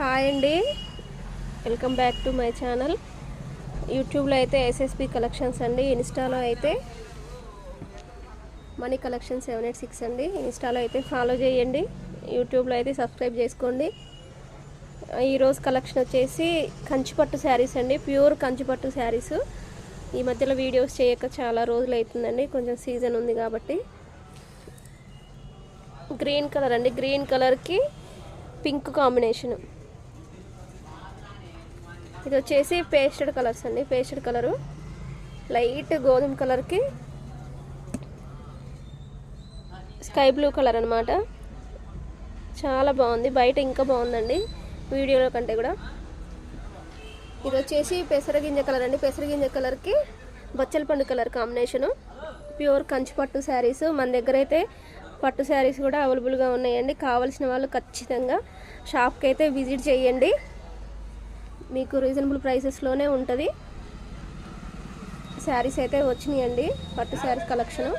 Hi అండి, welcome back to my channel. యూట్యూబ్లో అయితే ఎస్ఎస్పి కలెక్షన్స్ అండి, ఇన్స్టాలో అయితే మనీ కలెక్షన్ 786 అండి. ఇన్స్టాలో అయితే ఫాలో చేయండి, యూట్యూబ్లో అయితే సబ్స్క్రైబ్ చేసుకోండి. ఈరోజు కలెక్షన్ వచ్చేసి కంచిపట్టు శారీస్ అండి, ప్యూర్ కంచిపట్టు శారీస్. ఈ మధ్యలో వీడియోస్ చేయక చాలా రోజులు అవుతుందండి, కొంచెం సీజన్ ఉంది కాబట్టి. గ్రీన్ కలర్ అండి, గ్రీన్ కలర్కి పింక్ కాంబినేషను. ఇది వచ్చేసి పేస్టెడ్ కలర్స్ అండి, పేస్టెడ్ కలరు లైట్ గోధుమ కలర్కి స్కై బ్లూ కలర్ అనమాట. చాలా బాగుంది, బయట ఇంకా బాగుందండి వీడియోలో కంటే కూడా. ఇది వచ్చేసి పెసరగింజ కలర్ అండి, పెసరగింజ కలర్కి బచ్చల పండు కలర్ కాంబినేషను. ప్యూర్ కంచి పట్టు శారీస్ మన దగ్గర అయితే పట్టు శారీస్ కూడా అవైలబుల్గా ఉన్నాయండి. కావాల్సిన వాళ్ళు ఖచ్చితంగా షాప్కి అయితే విజిట్ చేయండి, మీకు రీజనబుల్ ప్రైసెస్లోనే ఉంటుంది. శారీస్ అయితే వచ్చినాయండి, పట్టు శారీస్ కలెక్షను.